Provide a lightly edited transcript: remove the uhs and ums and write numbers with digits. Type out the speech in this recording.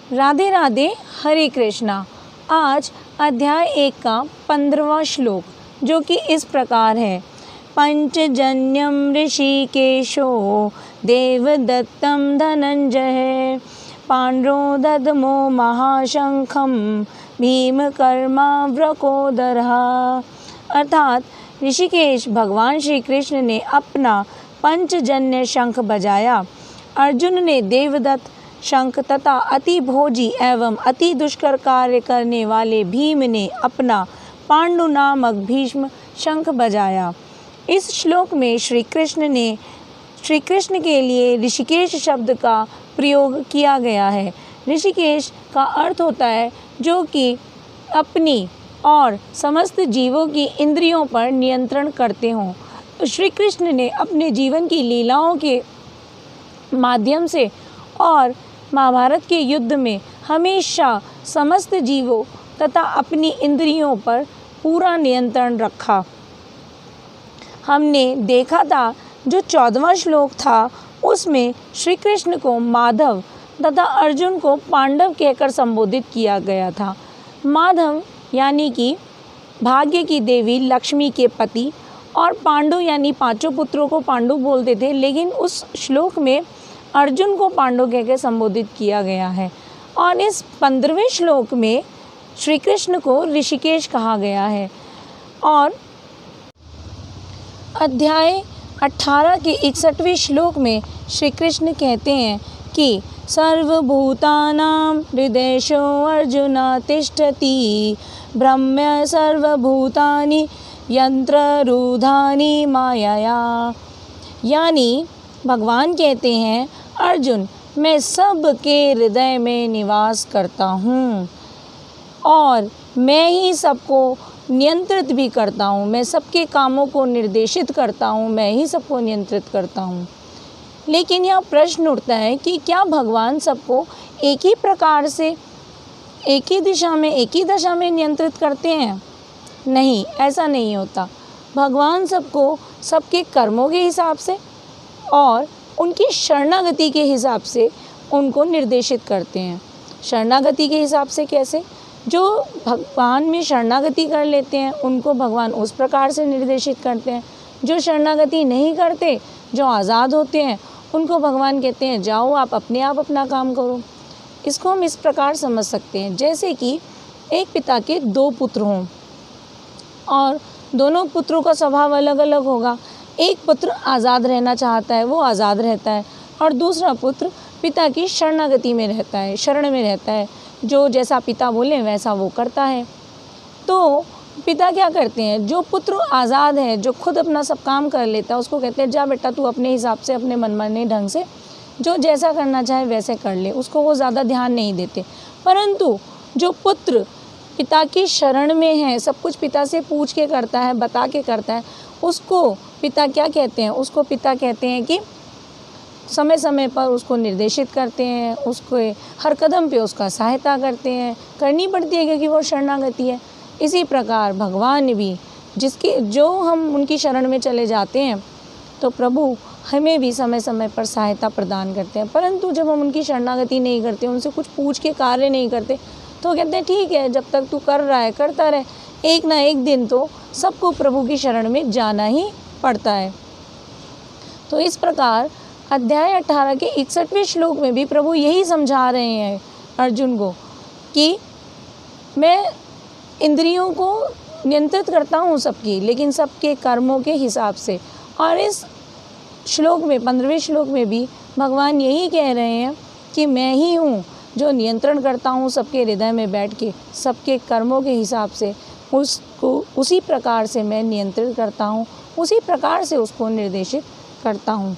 राधे राधे, हरे कृष्णा। आज अध्याय 1 का 15वां श्लोक, जो कि इस प्रकार है। पंचजन्यम ऋषिकेशो देवदत्तं धनंजय पांड्रो ददमो महाशंखम भीमकर्माव्रकोदरः। अर्थात ऋषिकेश भगवान श्री कृष्ण ने अपना पंचजन्य शंख बजाया। अर्जुन ने देवदत्त शंख तथा अति भोजी एवं अति दुष्कर कार्य करने वाले भीम ने अपना पांडु नामक भीष्म शंख बजाया। इस श्लोक में श्री कृष्ण के लिए ऋषिकेश शब्द का प्रयोग किया गया है। ऋषिकेश का अर्थ होता है जो कि अपनी और समस्त जीवों की इंद्रियों पर नियंत्रण करते हों। तो श्री कृष्ण ने अपने जीवन की लीलाओं के माध्यम से और महाभारत के युद्ध में हमेशा समस्त जीवों तथा अपनी इंद्रियों पर पूरा नियंत्रण रखा। हमने देखा था जो 14वां श्लोक था उसमें श्री कृष्ण को माधव तथा अर्जुन को पांडव कहकर संबोधित किया गया था। माधव यानी कि भाग्य की देवी लक्ष्मी के पति और पांडु यानी पांचों पुत्रों को पांडु बोलते थे, लेकिन उस श्लोक में अर्जुन को पांडु कहकर संबोधित किया गया है। और इस 15वें श्लोक में श्री कृष्ण को ऋषिकेश कहा गया है। और अध्याय 18 के 61वें श्लोक में श्री कृष्ण कहते हैं कि सर्वभूतानां हृदयेषु अर्जुन तिष्ठति ब्रह्म सर्वभूतानि यंत्ररूधानि मायया। यानी भगवान कहते हैं, अर्जुन मैं सबके हृदय में निवास करता हूँ और मैं ही सबको नियंत्रित भी करता हूँ। मैं सबके कामों को निर्देशित करता हूँ, मैं ही सबको नियंत्रित करता हूँ। लेकिन यह प्रश्न उठता है कि क्या भगवान सबको एक ही प्रकार से एक ही दशा में नियंत्रित करते हैं? नहीं, ऐसा नहीं होता। भगवान सबको सबके कर्मों के हिसाब से और उनकी शरणागति के हिसाब से उनको निर्देशित करते हैं। शरणागति के हिसाब से कैसे? जो भगवान में शरणागति कर लेते हैं उनको भगवान उस प्रकार से निर्देशित करते हैं। जो शरणागति नहीं करते, जो आज़ाद होते हैं, उनको भगवान कहते हैं जाओ आप अपने आप अपना काम करो। इसको हम इस प्रकार समझ सकते हैं, जैसे कि एक पिता के 2 पुत्र हों और दोनों पुत्रों का स्वभाव अलग अलग होगा। एक पुत्र आज़ाद रहना चाहता है, वो आज़ाद रहता है, और दूसरा पुत्र पिता की शरणागति में रहता है, शरण में रहता है। जो जैसा पिता बोले वैसा वो करता है। तो पिता क्या करते हैं, जो पुत्र आज़ाद है, जो खुद अपना सब काम कर लेता है, उसको कहते हैं जा बेटा तू अपने हिसाब से अपने मनमाने ढंग से जो जैसा करना चाहे वैसे कर ले। उसको वो ज़्यादा ध्यान नहीं देते। परंतु जो पुत्र पिता की शरण में है, सब कुछ पिता से पूछ के करता है, बता के करता है, उसको पिता क्या कहते हैं? उसको पिता कहते हैं कि समय समय पर उसको निर्देशित करते हैं, उसको हर कदम पे उसका सहायता करते हैं, करनी पड़ती है क्योंकि वो शरणागति है। इसी प्रकार भगवान भी जो हम उनकी शरण में चले जाते हैं तो प्रभु हमें भी समय समय पर सहायता प्रदान करते हैं। परंतु जब हम उनकी शरणागति नहीं करते, उनसे कुछ पूछ के कार्य नहीं करते, तो कहते हैं ठीक है, जब तक तू कर रहा है करता रहे, एक ना एक दिन तो सबको प्रभु की शरण में जाना ही पड़ता है। तो इस प्रकार अध्याय 18 के 61वें श्लोक में भी प्रभु यही समझा रहे हैं अर्जुन को कि मैं इंद्रियों को नियंत्रित करता हूँ सबकी, लेकिन सबके कर्मों के हिसाब से। और इस श्लोक में 15वें श्लोक में भी भगवान यही कह रहे हैं कि मैं ही हूँ जो नियंत्रण करता हूँ सबके हृदय में बैठ के, सबके कर्मों के हिसाब से उसको उसी प्रकार से मैं नियंत्रित करता हूँ, उसी प्रकार से उसको निर्देशित करता हूँ।